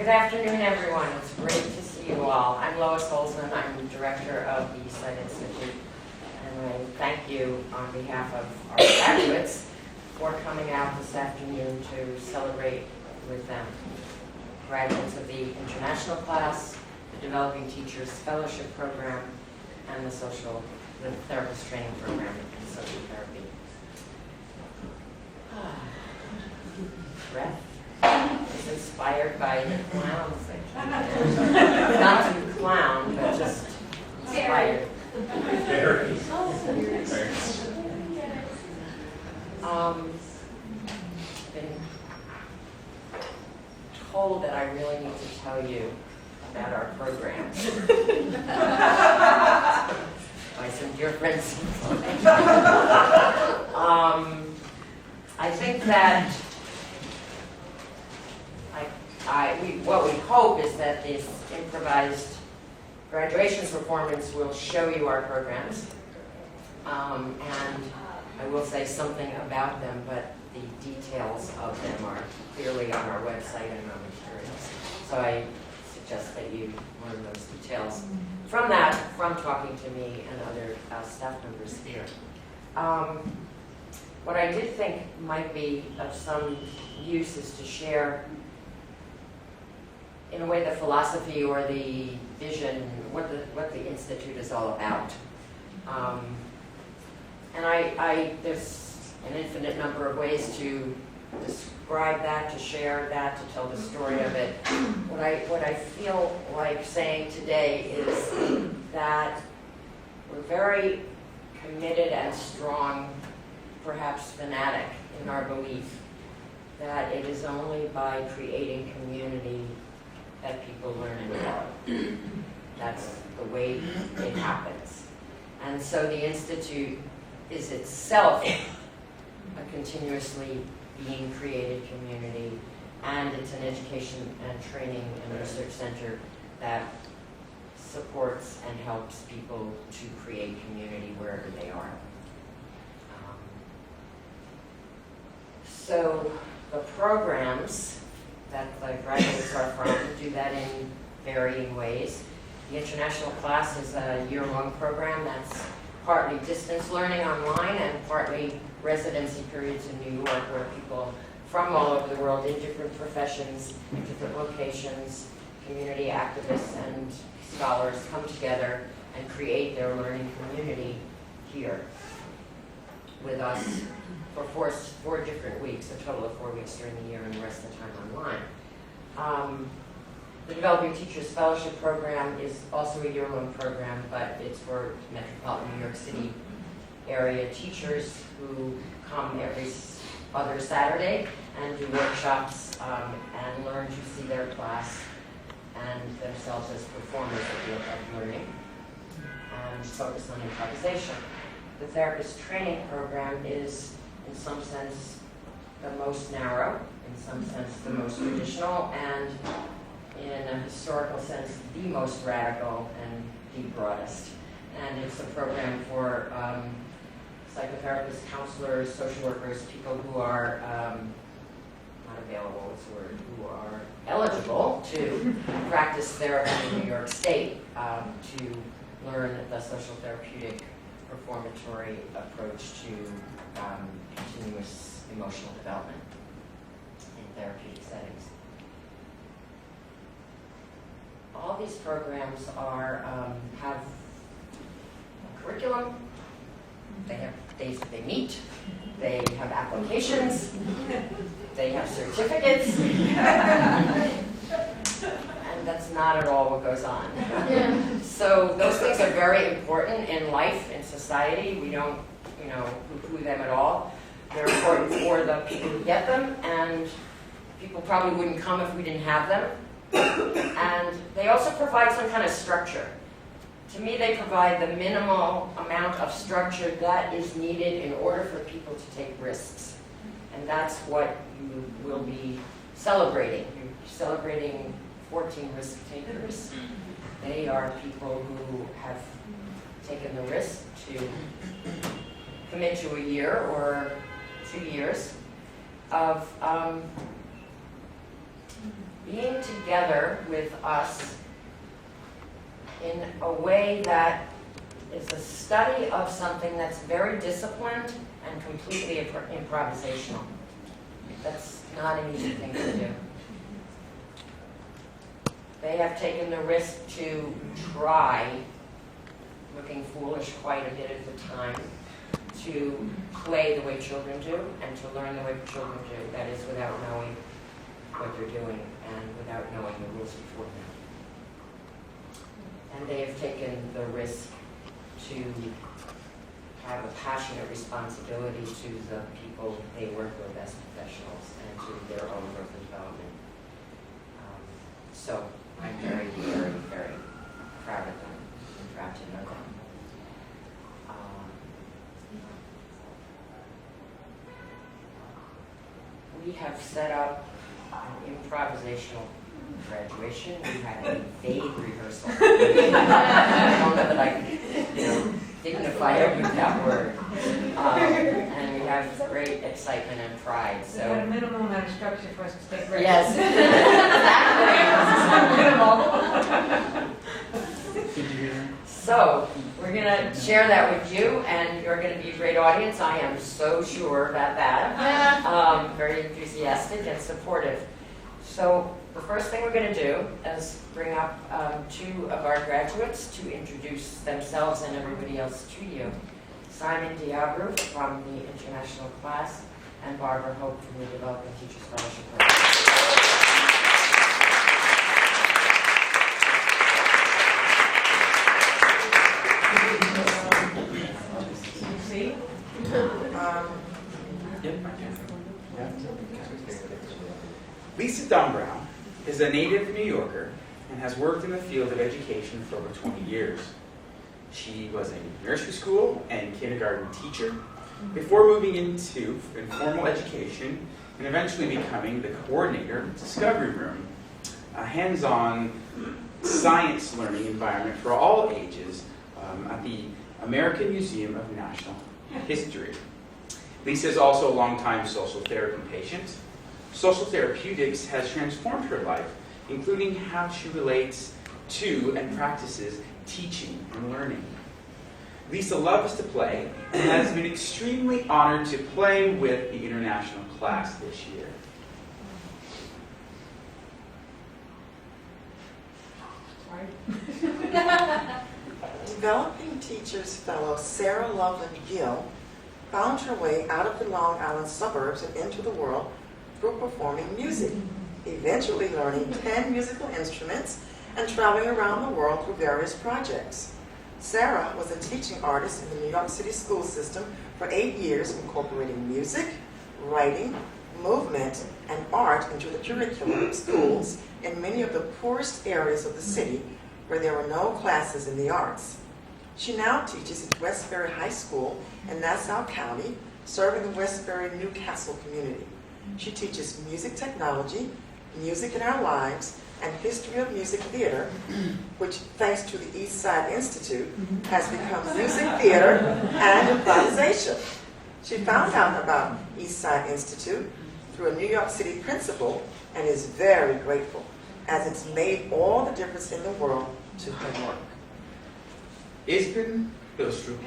Good afternoon, everyone. It's great to see you all. I'm Lois Holzman. I'm the director of the Eastside Institute. And I thank you on behalf of our graduates for coming out this afternoon to celebrate with them. Graduates of the international class, the Developing Teachers Fellowship Program, and the Therapist Training Program in Social Therapy. Breath is inspired by the clowns. Not to clown, but just inspired. Been told that I really need to tell you about our programs by some dear friends. I think that what we hope is that this improvised graduation performance will show you our programs, and I will say something about them, but the details of them are clearly on our website and on materials. So I suggest that you learn those details from talking to me and other staff members here. What I did think might be of some use is to share, in a way, the philosophy or the vision, what the Institute is all about. And there's an infinite number of ways to describe that, to share that, to tell the story of it. What I feel like saying today is that we're very committed and strong, perhaps fanatic, in our belief that it is only by creating community that people learn and grow. That's the way it happens. And so the Institute is itself a continuously being created community, and it's an education and training and research center that supports and helps people to create community wherever they are. So the programs that the graduates are from do that in varying ways. The international class is a year-long program that's partly distance learning online and partly residency periods in New York, where people from all over the world in different professions, in different locations, community activists and scholars come together and create their learning community here with us for four different weeks, a total of 4 weeks during the year, and the rest of the time online. The Developing Teachers Fellowship Program is also a year-long program, but it's for metropolitan New York City area teachers who come every other Saturday and do workshops and learn to see their class and themselves as performers of learning and focus on improvisation. The Therapist Training Program is, in some sense, the most narrow, in some sense the most traditional, and in a historical sense the most radical and the broadest. And it's a program for psychotherapists, counselors, social workers, people who are not available, what's the word, who are eligible to practice therapy in New York State, to learn the social therapeutic reformatory approach to continuous emotional development in therapeutic settings. All these programs have a curriculum, they have days that they meet, they have applications, they have certificates, and that's not at all what goes on. Yeah. So those things are very important in life, in society. We don't, poo-poo them at all. They're important for the people who get them, and people probably wouldn't come if we didn't have them. And they also provide some kind of structure. To me, they provide the minimal amount of structure that is needed in order for people to take risks. And that's what you will be celebrating. You're celebrating 14 risk takers. They are people who have taken the risk to commit to a year or 2 years of being together with us in a way that is a study of something that's very disciplined and completely improvisational. That's not an easy thing to do. They have taken the risk to try, looking foolish quite a bit at the time, to play the way children do and to learn the way children do. That is without knowing what they're doing and without knowing the rules before them. And they have taken the risk to have a passionate responsibility to the people they work with as professionals and to their own growth and development. So I'm very, very, very proud of them and proud to know them. We have set up an improvisational graduation. We had a vague rehearsal. I don't know that I can, dignify it with that word. And we have great excitement and pride. So a minimum amount of structure for us to take breaks. yes, exactly. So we're going to share that with you, and you're going to be a great audience. I am so sure about that. Very enthusiastic and supportive. So the first thing we're going to do is bring up two of our graduates to introduce themselves and everybody else to you. Simon Diabru from the international class and Barbara Hope from the Developing Teachers Fellowship Program. Lisa Dunn-Brown is a native New Yorker and has worked in the field of education for over 20 years. She was a nursery school and kindergarten teacher before moving into informal education and eventually becoming the coordinator of Discovery Room, a hands-on science learning environment for all ages at the American Museum of National History. Lisa is also a longtime social therapy patient. Social therapeutics has transformed her life, including how she relates to and practices teaching and learning. Lisa loves to play and has been extremely honored to play with the international class this year. Developing Teachers Fellow Sarah Loveland Gill found her way out of the Long Island suburbs and into the world through performing music, eventually learning 10 musical instruments and traveling around the world through various projects. Sarah was a teaching artist in the New York City school system for 8 years, incorporating music, writing, movement, and art into the curriculum of schools in many of the poorest areas of the city where there were no classes in the arts. She now teaches at Westbury High School in Nassau County, serving the Westbury Newcastle community. She teaches music technology, music in our lives, and history of music theater, which, thanks to the East Side Institute, has become music theater and improvisation. She found out about East Side Institute through a New York City principal and is very grateful, as it's made all the difference in the world to her work. Esben Bilstrup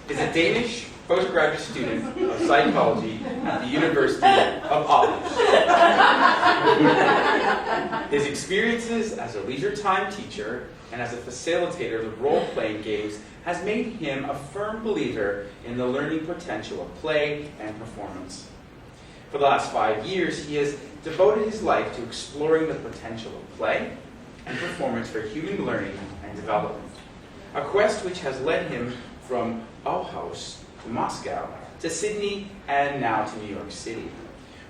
is a Danish postgraduate student of psychology at the University of Aarhus. His experiences as a leisure time teacher and as a facilitator of role-playing games has made him a firm believer in the learning potential of play and performance. For the last 5 years, he has devoted his life to exploring the potential of play and performance for human learning and development, a quest which has led him from Aarhus to Moscow, to Sydney, and now to New York City.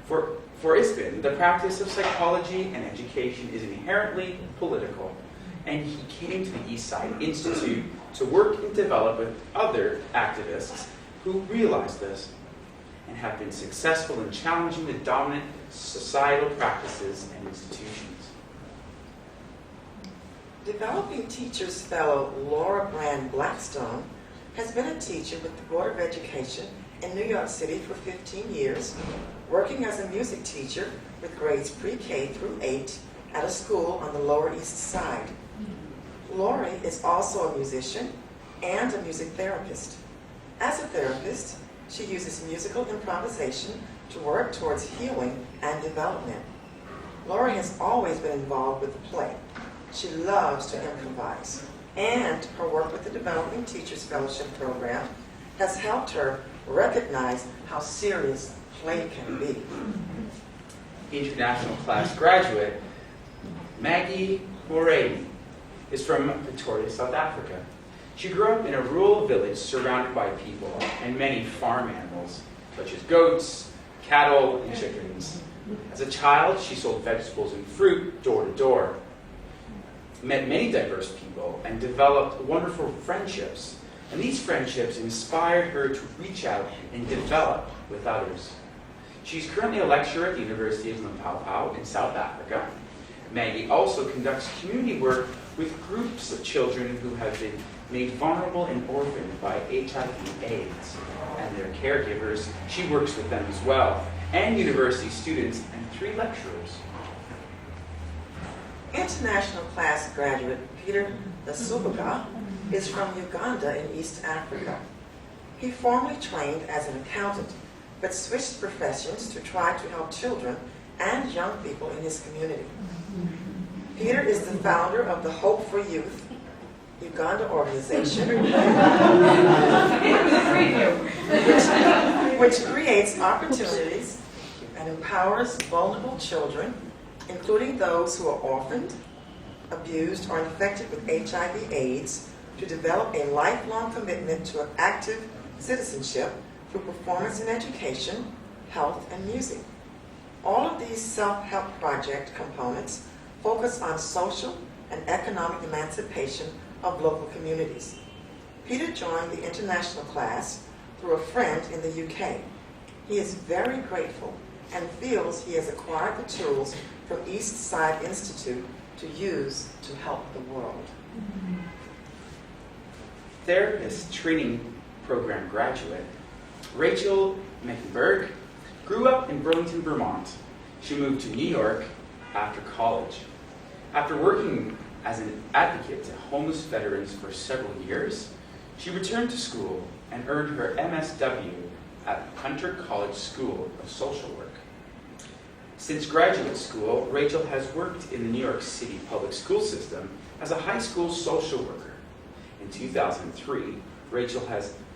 For Esben, the practice of psychology and education is inherently political, and he came to the East Side Institute to work and develop with other activists who realize this and have been successful in challenging the dominant societal practices and institutions. Developing Teachers Fellow Laura Brand Blackstone has been a teacher with the Board of Education in New York City for 15 years, working as a music teacher with grades pre-K through 8 at a school on the Lower East Side. Lori is also a musician and a music therapist. As a therapist, she uses musical improvisation to work towards healing and development. Lori has always been involved with the play. She loves to improvise, and her work with the Developing Teachers Fellowship Program has helped her recognize how serious play can be. International class graduate Maggie Morady is from Pretoria, South Africa. She grew up in a rural village surrounded by people and many farm animals, such as goats, cattle, and chickens. As a child, she sold vegetables and fruit door to door, met many diverse people, and developed wonderful friendships. And these friendships inspired her to reach out and develop with others. She's currently a lecturer at the University of Limpopo in South Africa. Maggie also conducts community work with groups of children who have been made vulnerable and orphaned by HIV/AIDS and their caregivers. She works with them as well, and university students and 3 lecturers. International class graduate Peter Nasubuga is from Uganda in East Africa. He formerly trained as an accountant, but switched professions to try to help children and young people in his community. Peter is the founder of the Hope for Youth Uganda organization, which creates opportunities and empowers vulnerable children, including those who are orphaned, abused, or infected with HIV/AIDS, to develop a lifelong commitment to an active citizenship through performance in education, health, and music. All of these self-help project components focus on social and economic emancipation of local communities. Peter joined the international class through a friend in the UK. He is very grateful and feels he has acquired the tools from East Side Institute to use to help the world. Therapist training program graduate Rachel Meckenberg grew up in Burlington, Vermont. She moved to New York after college. After working as an advocate to homeless veterans for several years, she returned to school and earned her MSW at Hunter College School of Social Work. Since graduate school, Rachel has worked in the New York City public school system as a high school social worker. In 2003, Rachel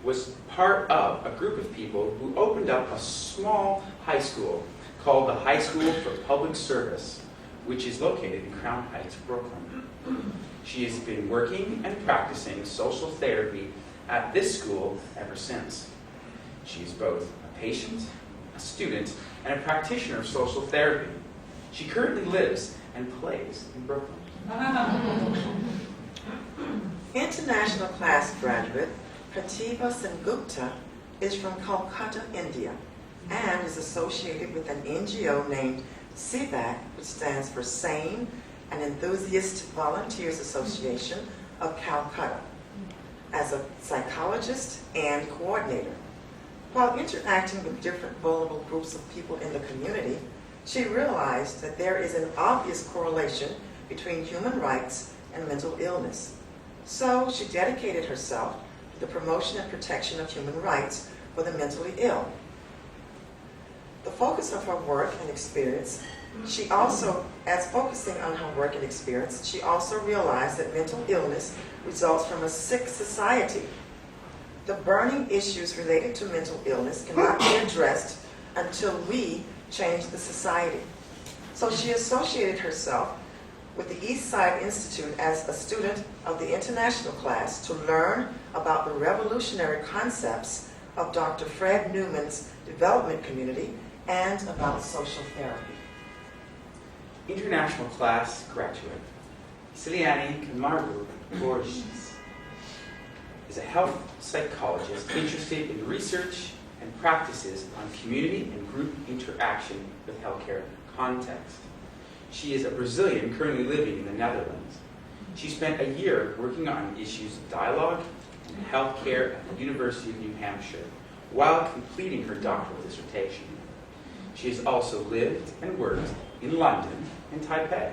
was part of a group of people who opened up a small high school called the High School for Public Service, which is located in Crown Heights, Brooklyn. She has been working and practicing social therapy at this school ever since. She is both a patient, a student, and a practitioner of social therapy. She currently lives and plays in Brooklyn. International class graduate Pratibha Sengupta is from Kolkata, India, and is associated with an NGO named SEVAC, which stands for Sane and Enthusiast Volunteers Association of Calcutta, as a psychologist and coordinator. While interacting with different vulnerable groups of people in the community, she realized that there is an obvious correlation between human rights and mental illness. So she dedicated herself to the promotion and protection of human rights for the mentally ill. The focus of her work and experience, she also realized that mental illness results from a sick society. The burning issues related to mental illness cannot be addressed until we change the society. So she associated herself with the East Side Institute as a student of the international class to learn about the revolutionary concepts of Dr. Fred Newman's development community and about social therapy. International class graduate Siliani Kamaru Borges is a health psychologist interested in research and practices on community and group interaction with healthcare context. She is a Brazilian currently living in the Netherlands. She spent a year working on issues of dialogue and healthcare at the University of New Hampshire while completing her doctoral dissertation. She has also lived and worked in London and Taipei.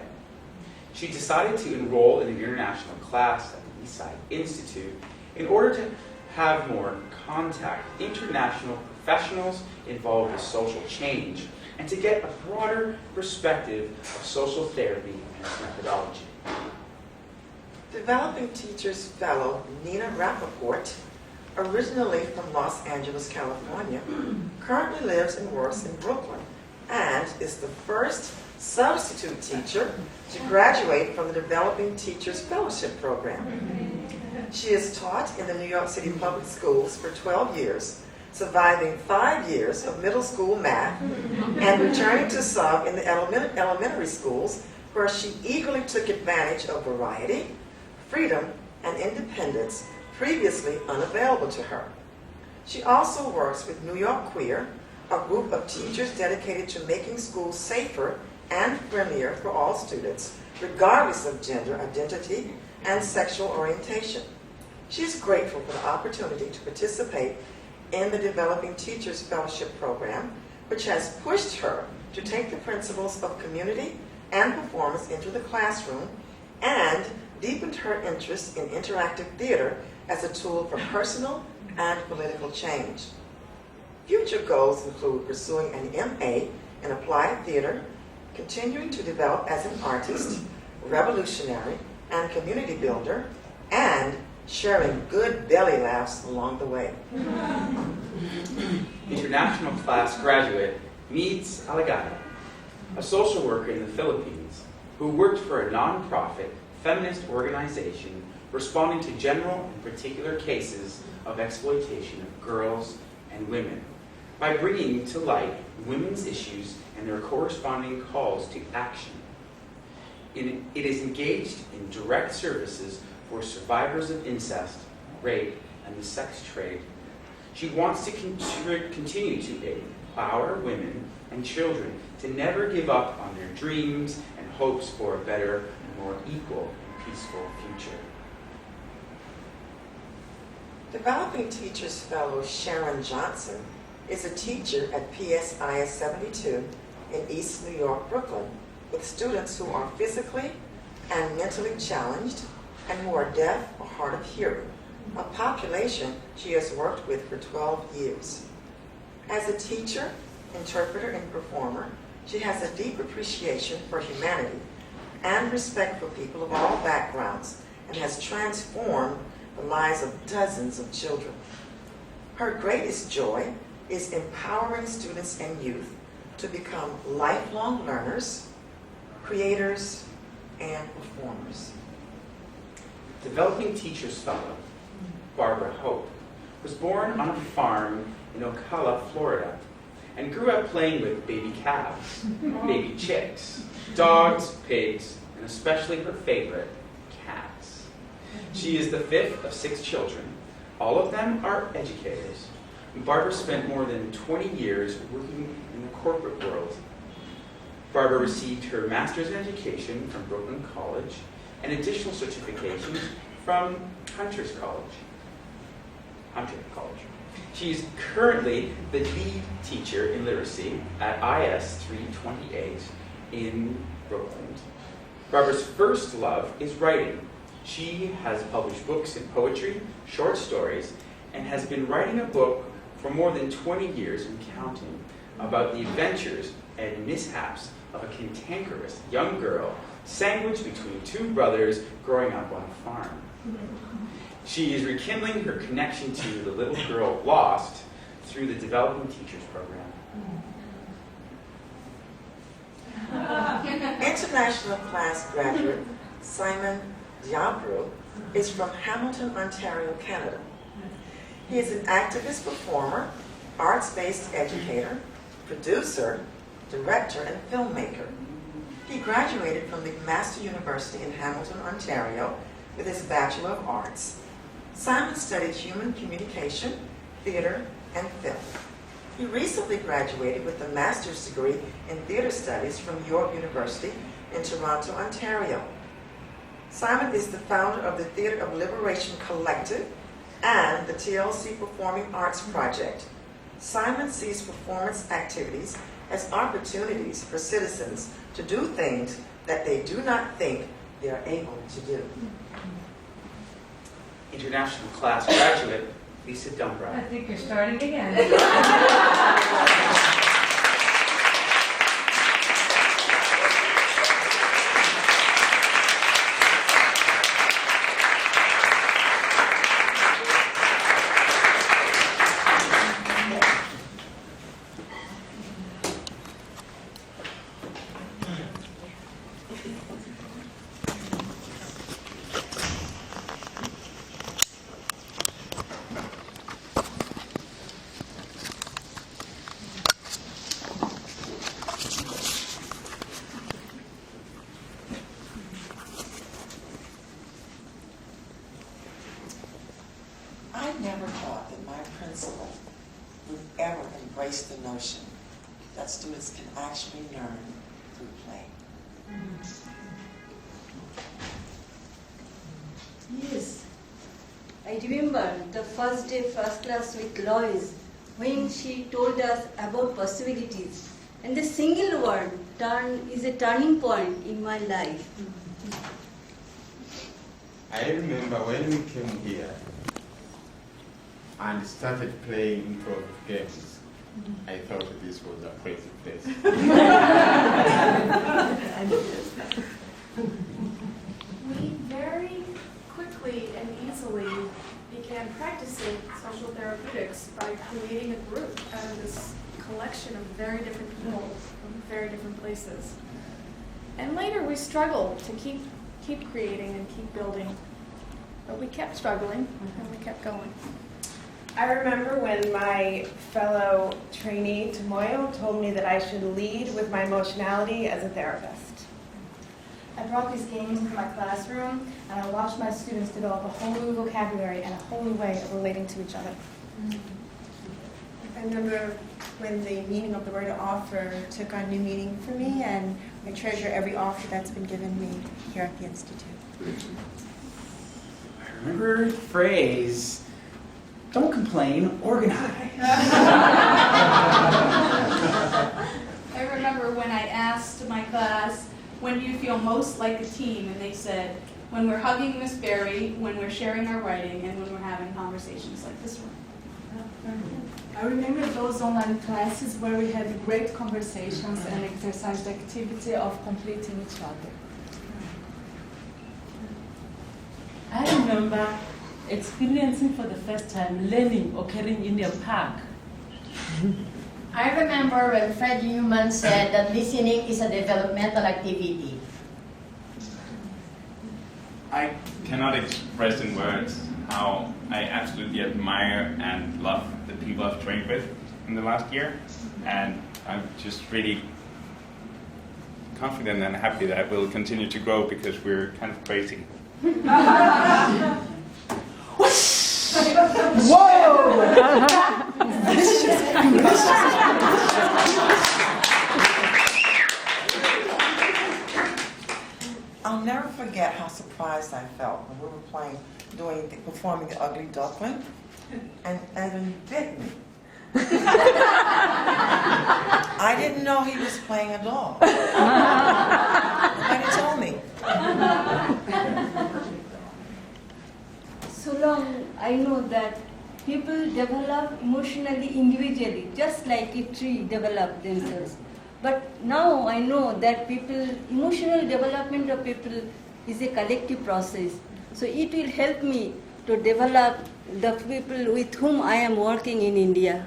She decided to enroll in an international class at the Eastside Institute in order to have more contact with international professionals involved with social change and to get a broader perspective of social therapy and its methodology. Developing Teachers Fellow Nina Rappaport, originally from Los Angeles, California, currently lives and works in Brooklyn and is the first substitute teacher to graduate from the Developing Teachers Fellowship Program. She has taught in the New York City Public Schools for 12 years, surviving 5 years of middle school math and returning to some in the elementary schools where she eagerly took advantage of variety, freedom, and independence previously unavailable to her. She also works with New York Queer, a group of teachers dedicated to making schools safer and friendlier for all students, regardless of gender identity and sexual orientation. She is grateful for the opportunity to participate in the Developing Teachers Fellowship Program, which has pushed her to take the principles of community and performance into the classroom and deepened her interest in interactive theater as a tool for personal and political change. Future goals include pursuing an MA in applied theater, continuing to develop as an artist, revolutionary, and community builder, and sharing good belly laughs along the way. International class graduate Meads Alagada, a social worker in the Philippines who worked for a nonprofit feminist organization responding to general and particular cases of exploitation of girls and women by bringing to light women's issues and their corresponding calls to action. It is engaged in direct services for survivors of incest, rape, and the sex trade. She wants to continue to empower women and children to never give up on their dreams and hopes for a better, more equal, and peaceful future. Developing Teachers Fellow Sharon Johnson is a teacher at PSIS 72 in East New York, Brooklyn, with students who are physically and mentally challenged and who are deaf or hard of hearing, a population she has worked with for 12 years. As a teacher, interpreter, and performer, she has a deep appreciation for humanity and respect for people of all backgrounds and has transformed the lives of dozens of children. Her greatest joy is empowering students and youth to become lifelong learners, creators, and performers. Developing Teachers Fellow Barbara Hope was born on a farm in Ocala, Florida, and grew up playing with baby calves, baby chicks, dogs, pigs, and especially her favorite, cats. She is the fifth of 6 children. All of them are educators. Barbara spent more than 20 years working in the corporate world. Barbara received her master's in education from Brooklyn College and additional certifications from Hunter College. She is currently the lead teacher in literacy at IS 328 in Brooklyn. Barbara's first love is writing. She has published books in poetry, short stories, and has been writing a book for more than 20 years and counting about the adventures and mishaps of a cantankerous young girl sandwiched between 2 brothers growing up on a farm. She is rekindling her connection to the little girl lost through the Developing Teachers Program. International class graduate Simon Diabro is from Hamilton, Ontario, Canada. He is an activist performer, arts-based educator, producer, director, and filmmaker. He graduated from McMaster University in Hamilton, Ontario with his Bachelor of Arts. Simon studied human communication, theater, and film. He recently graduated with a master's degree in theater studies from York University in Toronto, Ontario. Simon is the founder of the Theater of Liberation Collective and the TLC Performing Arts Project. Simon sees performance activities as opportunities for citizens to do things that they do not think they are able to do. International class graduate, Lisa I Dumbride. think you're starting again. I never thought that my principal would ever embrace the notion that students can actually learn through play. Yes. I remember the first day, first class with Lois, when she told us about possibilities. And the single word, turn, is a turning point in my life. I remember when we came here and started playing improv games, I thought this was a crazy place. We very quickly and easily began practicing social therapeutics by creating a group out of this collection of very different people from very different places. And later we struggled to keep creating and keep building. But we kept struggling and we kept going. I remember when my fellow trainee, Tomoyo, told me that I should lead with my emotionality as a therapist. I brought these games into my classroom, and I watched my students develop a whole new vocabulary and a whole new way of relating to each other. I remember when the meaning of the word offer took on new meaning for me, and I treasure every offer that's been given me here at the Institute. I remember the phrase, don't complain, organize. I remember when I asked my class, when do you feel most like a team? And they said, when we're hugging Miss Berry, when we're sharing our writing, and when we're having conversations like this one. I remember those online classes where we had great conversations and exercised the activity of completing each other. I remember experiencing for the first time learning occurring in a park. I remember when Fred Newman said that listening is a developmental activity. I cannot express in words how I absolutely admire and love the people I've trained with in the last year. And I'm just really confident and happy that we'll continue to grow because we're kind of crazy. Whoa! I'll never forget how surprised I felt when we were performing the Ugly Duckling, and Evan bit me. I didn't know he was playing a doll. Nobody told me. So long I know that people develop emotionally individually, just like a tree develops themselves. But now I know that emotional development of people is a collective process. So it will help me to develop the people with whom I am working in India.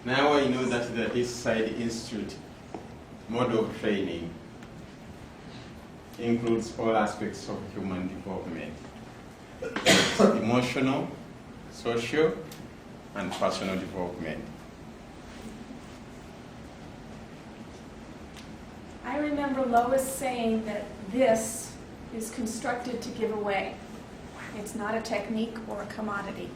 Now I know that the Eastside Institute model of training includes all aspects of human development: emotional, social, and personal development. I remember Lois saying that this is constructed to give away. It's not a technique or a commodity.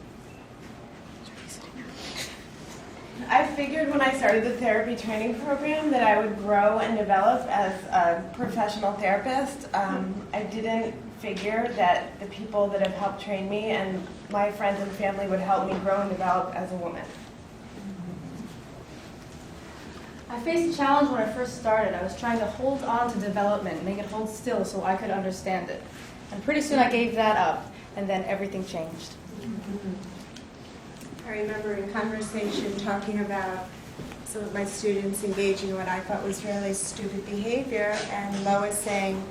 I figured when I started the therapy training program that I would grow and develop as a professional therapist. I didn't figure that the people that have helped train me and my friends and family would help me grow and develop as a woman. I faced a challenge when I first started. I was trying to hold on to development, make it hold still so I could understand it. And pretty soon I gave that up, and then everything changed. I remember in conversation talking about some of my students engaging in what I thought was really stupid behavior, and Lois saying,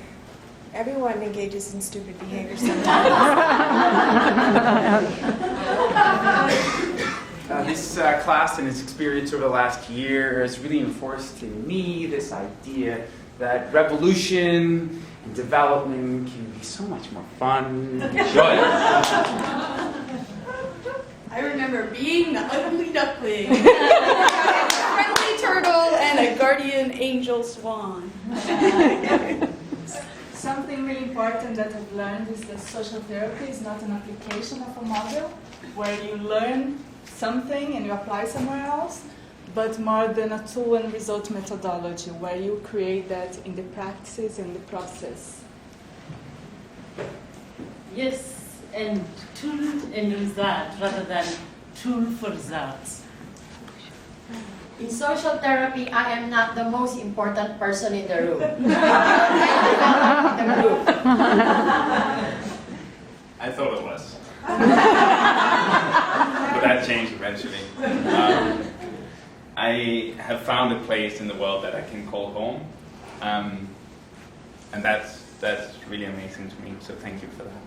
everyone engages in stupid behavior sometimes. This class and its experience over the last year has really enforced in me this idea that revolution and development can be so much more fun and joyous. I remember being the ugly duckling, a friendly turtle, and a guardian angel swan. Something really important that I've learned is that social therapy is not an application of a model where you learn something and you apply somewhere else, but more than a tool and result methodology where you create that in the practices and the process. Yes, and tool and result rather than tool for results. In social therapy, I am not the most important person in the room. I thought it was. But that changed eventually. I have found a place in the world that I can call home. And that's really amazing to me, so thank you for that.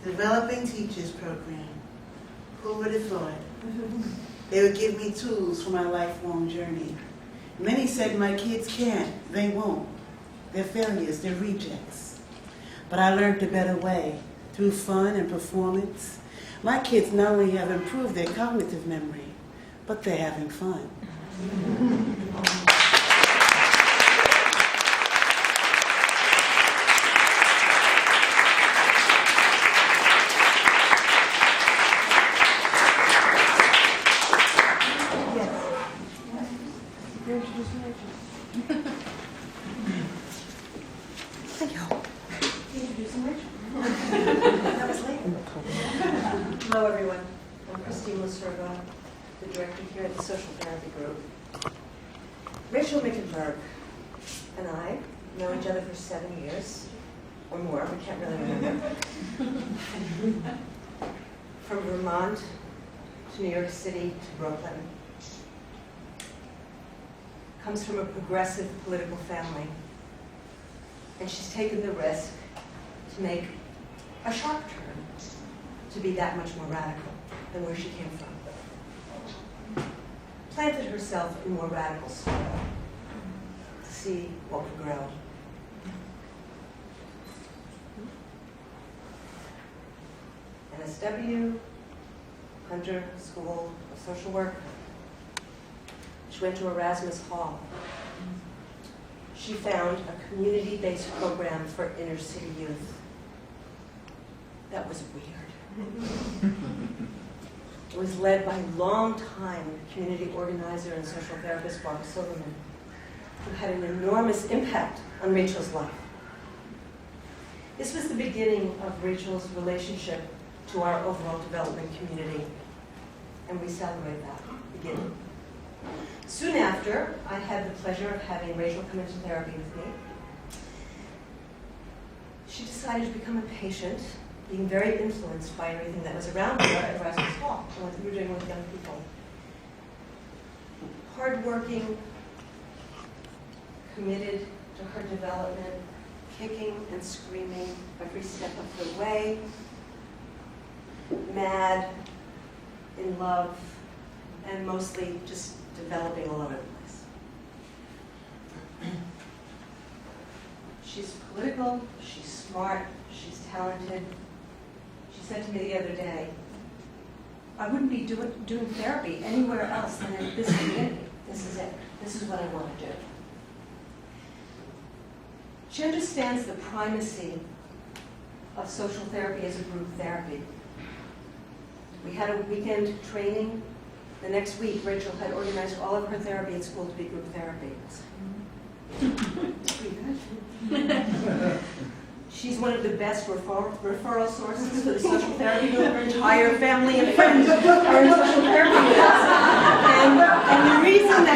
Developing Teachers Program. Who would have thought? They would give me tools for my lifelong journey. Many said my kids can't, they won't. They're failures, they're rejects. But I learned the better way, through fun and performance. My kids not only have improved their cognitive memory, but they're having fun. Hello, everyone. I'm Christine Lacerva, the director here at the Social Therapy Group. Rachel Mickenberg and I know each other for 7 years or more. We can't really remember. From Vermont to New York City to Brooklyn. Comes from a progressive political family. And she's taken the risk to make a sharp turn, to be that much more radical than where she came from. Planted herself in more radical soil to see what would grow. NSW, Hunter School of Social Work. She went to Erasmus Hall. She found a community-based program for inner city youth. That was weird. It was led by long-time community organizer and social therapist Barbara Silverman, who had an enormous impact on Rachel's life. This was the beginning of Rachel's relationship to our overall development community, and we celebrate that beginning. Soon after, I had the pleasure of having Rachel come into therapy with me. She decided to become a patient, being very influenced by everything that was around her at Erasmus Hall and what we were doing with young people. Hardworking, committed to her development, kicking and screaming every step of the way, mad, in love, and mostly just developing all over the place. She's political, she's smart, she's talented. She said to me the other day, I wouldn't be doing therapy anywhere else than in this community. This is it. This is what I want to do. She understands the primacy of social therapy as a group therapy. We had a weekend training. The next week, Rachel had organized all of her therapy at school to be group therapy. She's one of the best referral sources for the social therapy group. Her entire family and friends are in social therapy with us. And the reason that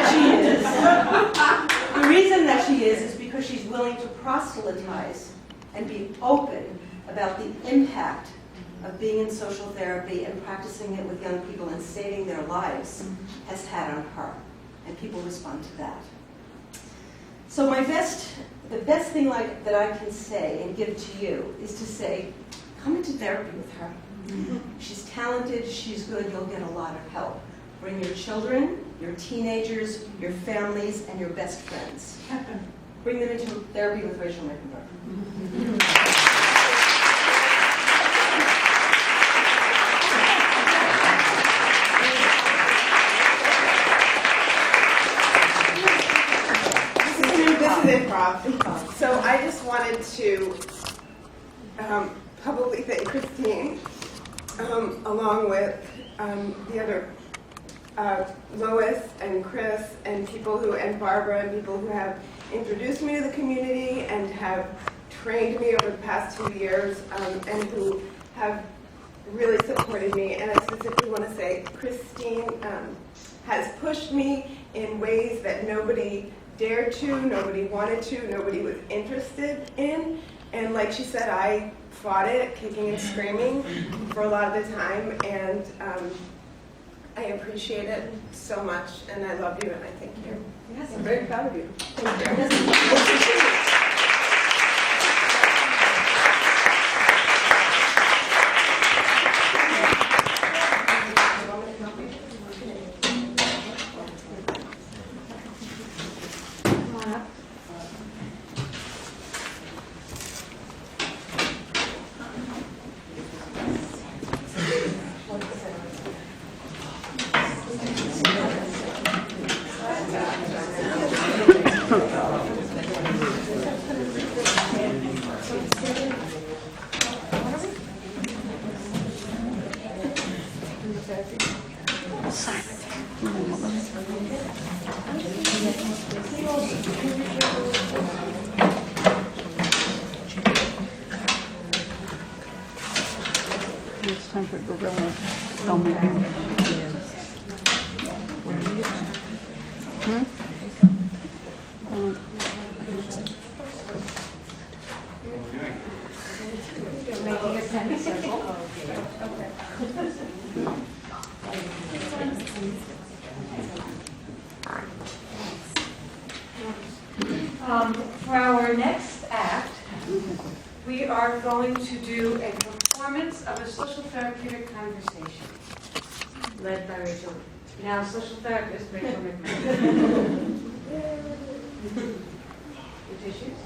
willing to proselytize and be open about the impact of being in social therapy and practicing it with young people and saving their lives has had on her. And people respond to that. So the best thing that I can say and give to you is to say, come into therapy with her. She's talented, she's good, you'll get a lot of help. Bring your children, your teenagers, your families, and your best friends. Bring them into therapy with Rachel Mickenberg. This is improv. So I just wanted to publicly thank Christine, along with the other Lois and Chris and Barbara and people who have introduced me to the community and have trained me over the past 2 years and who have really supported me. And I specifically want to say Christine has pushed me in ways that nobody dared to, nobody wanted to, nobody was interested in. And like she said, I fought it, kicking and screaming for a lot of the time, and I appreciate it so much, and I love you, and I thank you. Yes, I'm very proud of you. Thank you. It's time for gorilla. Oh, maybe. Making a semicircle. For our next act, we are going to do a performance of a social therapeutic conversation led by Rachel, now social therapist Rachel McMahon. Your tissues?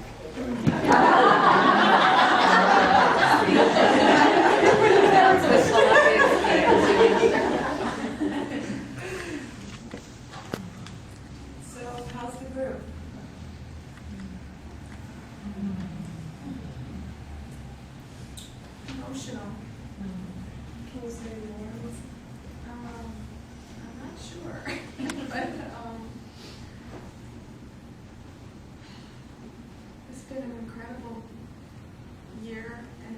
So, how's the group? Emotional. Can you say words? I'm not sure. But it's been an incredible year, and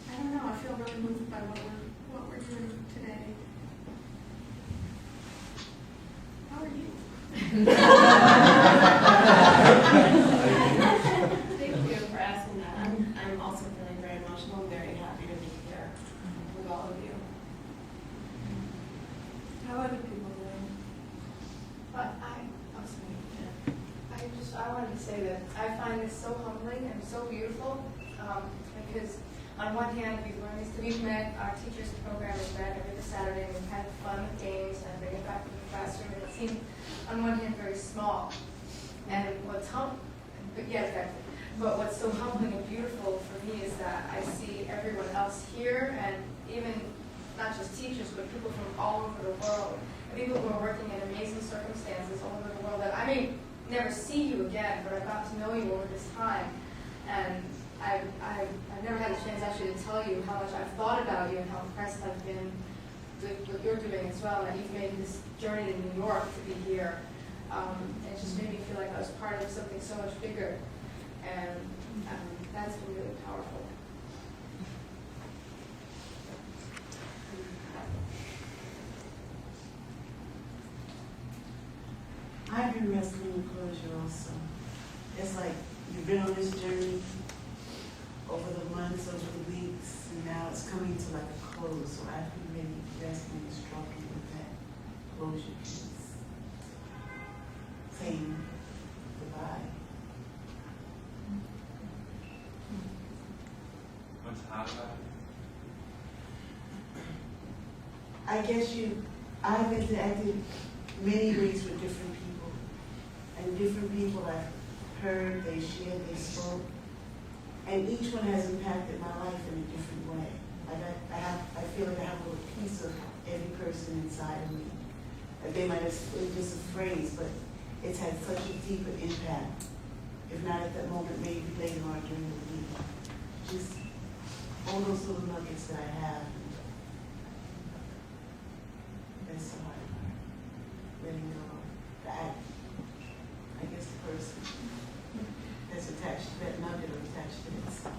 I don't know, I feel really moved by what we're doing today. How are you? Thank you for asking that. I'm also feeling very emotional and very happy to be here with all of you. How are other people doing? I wanted to say that I find this so humbling and so beautiful because on one hand we've met, our teachers program is met every Saturday, and we've had fun with games and bring it back to the classroom, and it seemed on one hand very small. And what's so humbling and beautiful for me is that I see everyone else here, and even not just teachers, but people from all over the world, and people who are working in amazing circumstances all over the world that I may never see you again, but I got to know you over this time. And I've never had a chance actually to tell you how much I've thought about you and how impressed I've been with what you're doing as well, that you've made this journey to New York to be here. It just made me feel like I was part of something so much bigger, and that's been really powerful. find wrestling and closure also. It's like you've been on this journey over the months, over the weeks, and now it's coming to like a close. So I've been really wrestling and struggling with that closure piece. Saying goodbye. What's hard about it? I guess I've interacted many ways with different people. And different people I've heard, they shared, they spoke. And each one has impacted my life in a different way. Like I feel like I have a little piece of every person inside of me. Like they might have, it's just a phrase, but it's had such a deeper impact. If not at that moment, maybe later on during the week. Just all those little nuggets that I have. That's the hard part. Letting go of the act. I guess the person that's attached to that nugget or attached to itself.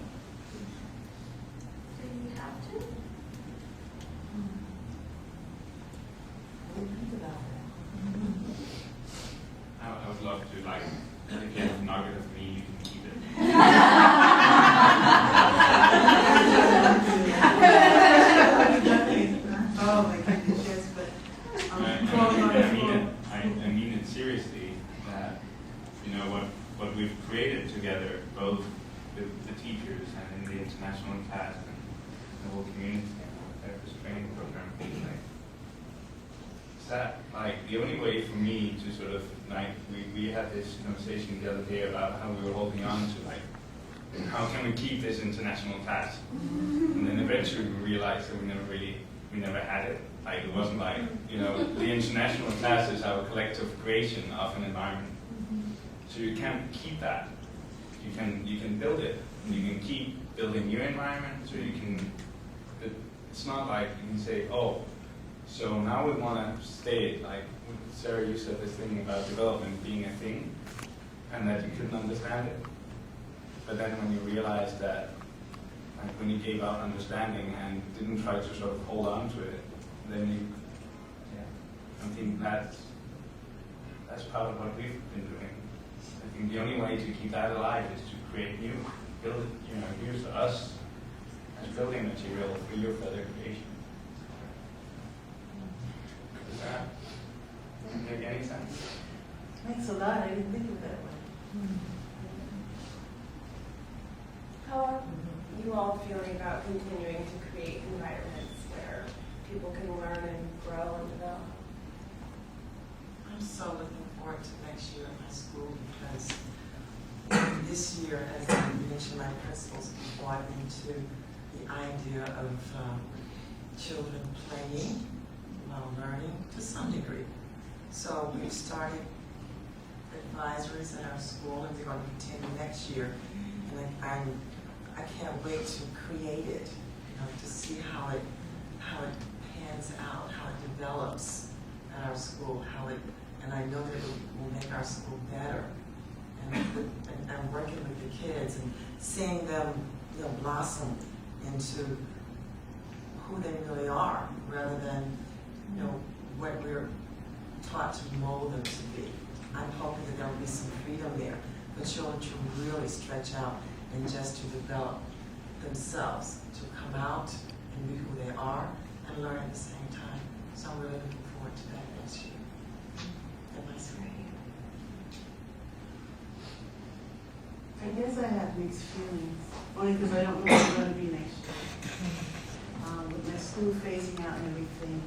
Do you have to? What do you think about that? I would love to, like, if you have a nugget of me, you can keep it. Oh my goodness, yes, but I mean it seriously, that, you know, what we've created together, both with the teachers and in the international class and the whole community and the therapist training program, is that, like, the only way for me to sort of, like, we had this conversation the other day about how we were holding on to, like, how can we keep this international class? And then eventually we realized that we never had it. Like, it wasn't like, you know, the international class is our collective creation of an environment. So you can't keep that. You can build it. And you can keep building new environments, or you can, it's not like you can say, oh, so now we want to stay, like Sarah, you said this thing about development being a thing, and that you couldn't understand it. But then when you realized that, like when you gave up understanding and didn't try to sort of hold on to it, then I think that's part of what we've been doing. I think the only way to keep that alive is to create new, build it, you know, use us as building material for your further creation. Does that make any sense? Makes a lot. I didn't think of it that way. How are you all feeling about continuing to create environments where people can learn and grow and develop? I'm so looking forward to next year at my school because this year, as I mentioned, my principals brought into the idea of children playing while learning to some degree. So we've started advisories at our school, and we're going to continue next year. And I can't wait to create it, you know, to see how it pans out, how it develops at our school, and I know that it will make our school better. And working with the kids and seeing them, you know, blossom into who they really are, rather than, you know, what we're taught to mold them to be. I'm hoping that there will be some freedom there for children to really stretch out and just to develop themselves, to come out and be who they are and learn at the same time. So I'm really looking forward to that next year. At my school. I guess I have mixed feelings, only because I don't know what it's going to be next year. With my school phasing out and everything,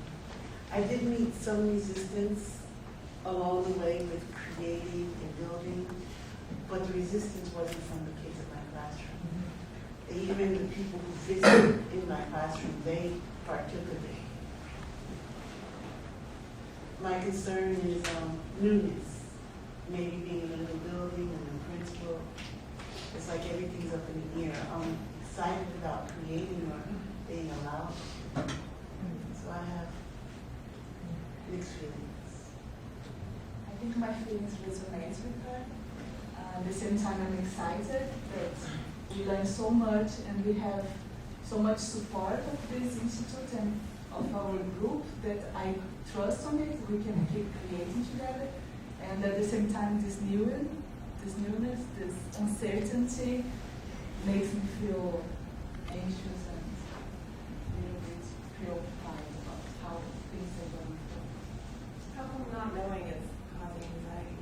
I did meet some resistance along the way with creating and building, but the resistance wasn't from the kids in my classroom. Even the people who visited in my classroom, they partook of it. My concern is newness, maybe being in a new building and the principal. It's like everything's up in the air. I'm excited about creating or being allowed. So I have mixed feelings. I think my feelings resonate with her. At the same time, I'm excited that we learn so much and we have so much support of this institute and of our group that I trust on it. We can keep creating together. And at the same time, this newness, this uncertainty makes me feel anxious and a little bit preoccupied about how things are going to go. How come not knowing is causing anxiety?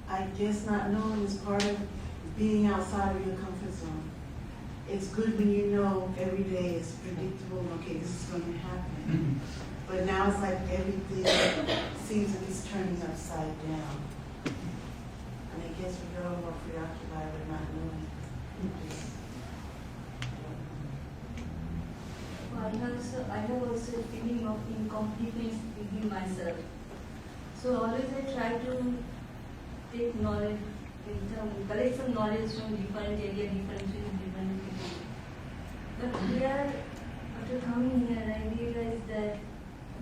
I guess not knowing is part of being outside of your comfort zone. It's good when you know every day is predictable, okay, this is going to happen. But now it's like everything seems like it's turning upside down. And I guess we get a little more preoccupied with not knowing. I have also a feeling of incompleteness within myself. So always I try to take knowledge, collect some knowledge from different area, different fields, different people. But here, after coming here, I realized that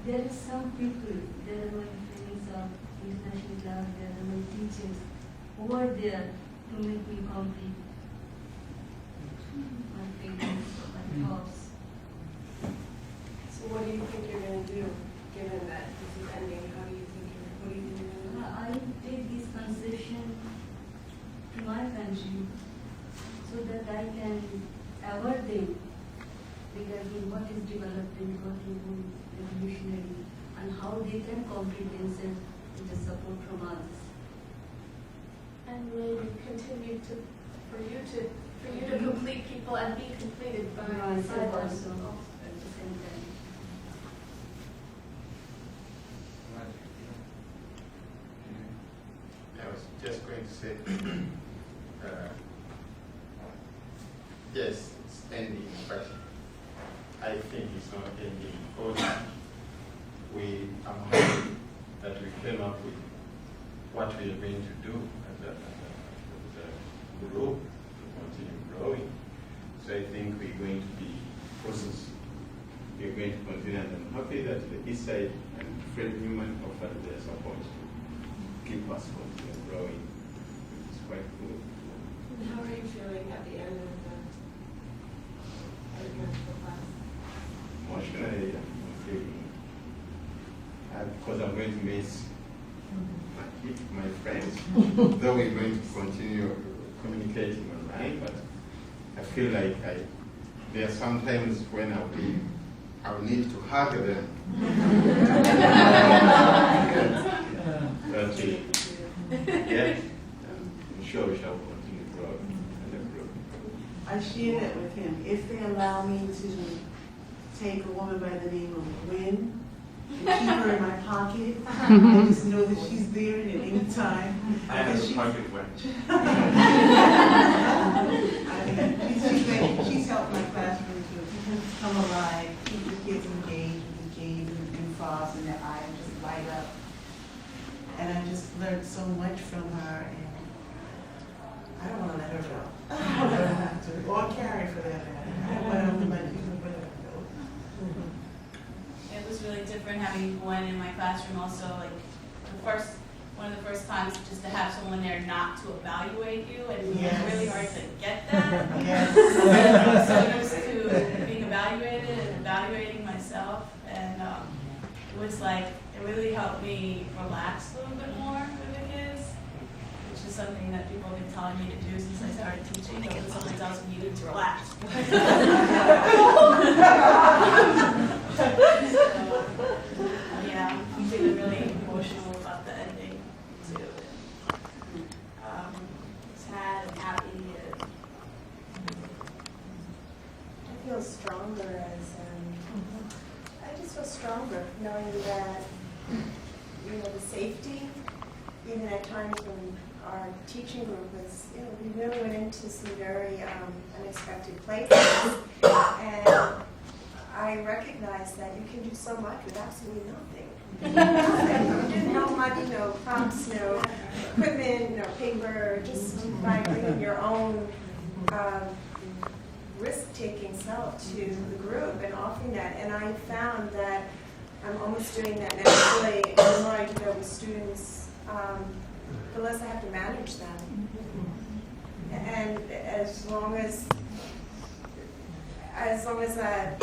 there are some people, there are my friends of international class, there are my teachers, who are there to make me complete my feelings, my thoughts. So what do you think you're going to do, given that this is ending? What do you think you're going to do? I take this concession to my country so that I can avoid them regarding what is development, what is revolutionary, and how they can complete themselves with the support from others. And maybe continue to, for you to complete people and be completed by myself others. also at the same time. I was just going to say, yes, it's ending, but I think it's not ending because we are happy that we came up with what we are going to do as a group to continue growing. So I think we're going to be process. We're going to continue, and I'm happy that the East Side and Fred Newman offered their support to keep us continue growing. It's quite cool. How are you feeling at the end of the class? Emotionally, I'm feeling, because I'm going to miss my friends, though we're going to continue communicating online, but I feel like there are some times when I'll need to hug them. But yeah, I'm sure we shall continue growing and improve. I shared that with him. If they allow me to take a woman by the name of Gwen and keep her in my pocket, I just know that she's there at any time. I have a pocket Gwen. She's helped my classroom to come alive, keep the kids engaged with the games and the frogs and their eyes just light up. And I just learned so much from her, and I don't want to let her go. I don't have to, or Carrie for that matter. I don't want to let her go. It was really different having Gwen in my classroom also, like one of the first times just to have someone there not to evaluate you, and it was really hard to get that. So used to being evaluated and evaluating myself, and it was like, it really helped me relax a little bit more with the kids, which is something that people have been telling me to do since I started teaching, but when someone tells me you need to relax. Yeah, I'm feeling really emotional about the ending too. Sad and happy. I feel stronger I just feel stronger knowing that, the safety, even at times when our teaching group was, we really went into some very unexpected places, and I recognized that you can do so much with absolutely nothing. You didn't know money, no prompts, no equipment, no paper, just by bringing your own risk-taking self to the group and offering that. And I found that I'm almost doing that naturally. And the more I do that with students, the less I have to manage them. And as long as I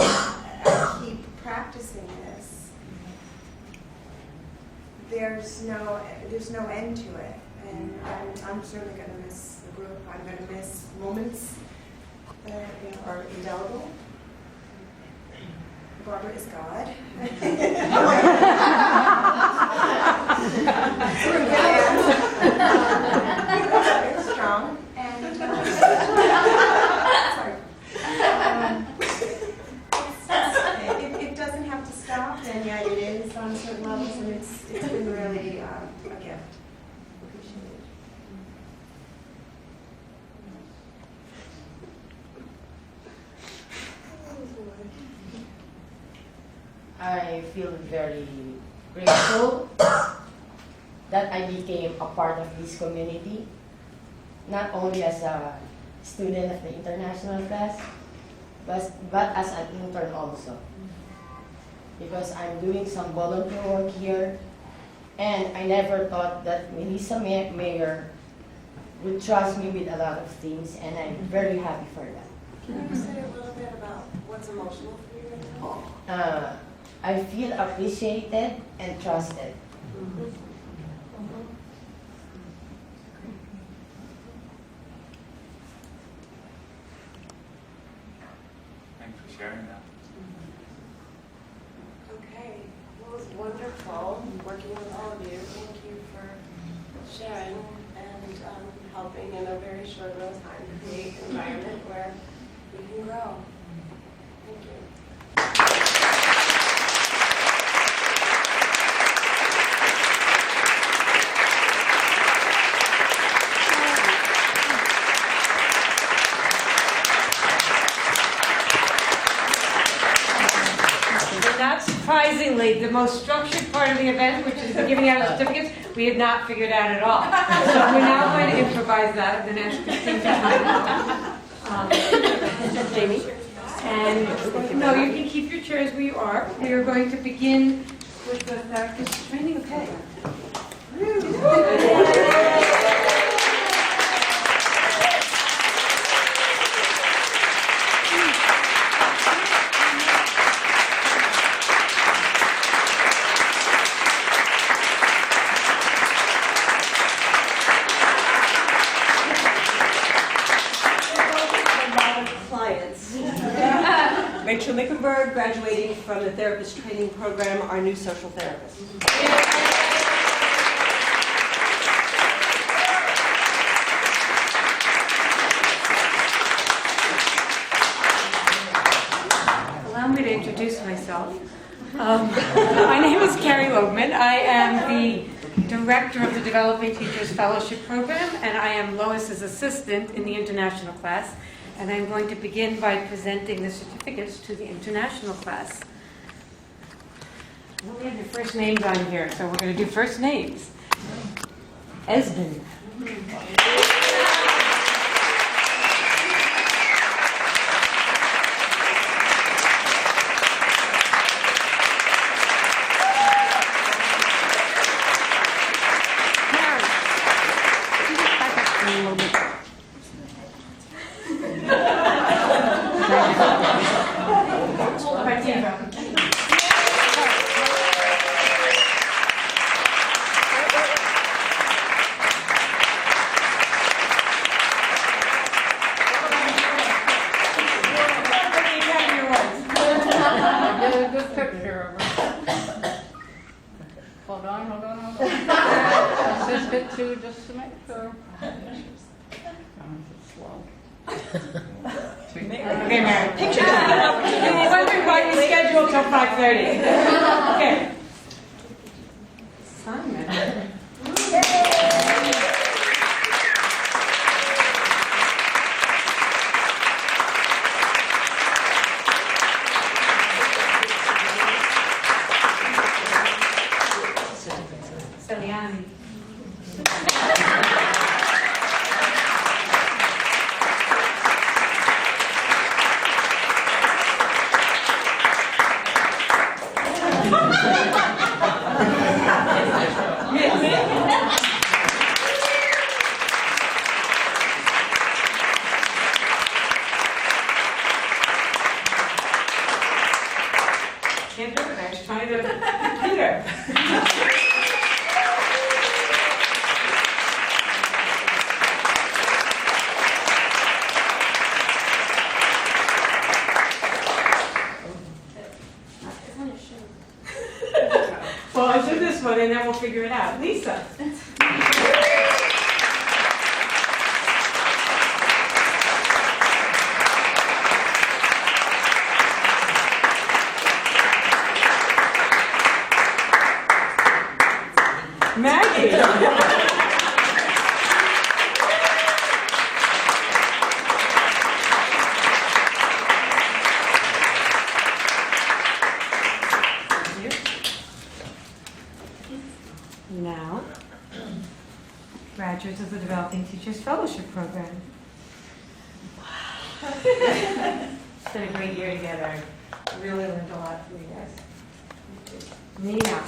keep practicing this, there's no end to it. And I'm certainly going to miss the group. I'm going to miss moments that are indelible. Barbara is God. It's strong. And sorry. It doesn't have to stop, and yet it is on certain levels, and it's been really a gift. I feel very grateful that I became a part of this community, not only as a student of the international class, but as an intern also. Because I'm doing some volunteer work here, and I never thought that Melissa Mayer would trust me with a lot of things, and I'm very happy for that. Can you say a little bit about what's emotional for you right now? I feel appreciated and trusted. Thanks for sharing that. Okay, well, it was wonderful working with all of you. Thank you for sharing and helping in a very short amount of time to create an environment where we can grow. Thank you. And not surprisingly, the most structured part of the event, which is the giving out of certificates, we have not figured out at all. So we're now going to improvise that. I'm going to ask Christine to come. Jamie. And no, you can keep your chairs where you are. We are going to begin with the therapist training. Okay. Rachel Mickenberg, graduating from the therapist training program, our new social therapist. Allow me to introduce myself. My name is Carrie Loebman. I am the director of the Developing Teachers Fellowship Program, and I am Lois's assistant in the international class. And I'm going to begin by presenting the certificates to the international class. Well, we have your first names on here, so we're going to do first names. Esben. Just to make sure. Slow. Okay, Mary. Picture taking. You were wondering why we scheduled till 5:30. Okay. Simon. Eliane. Can't do it, I was trying to computer. one and then we'll figure it out. Lisa. Maggie. Now, graduates of the Developing Teachers Fellowship Program. It's been a great year together. Really learned a lot from you guys. Nina.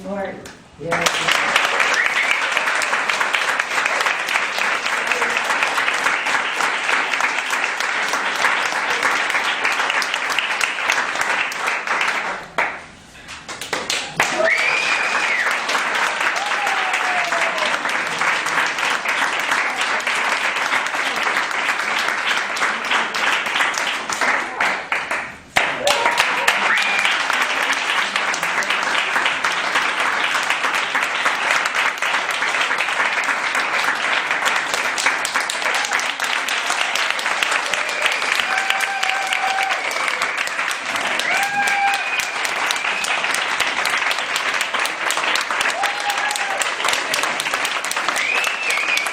Lord. Yes.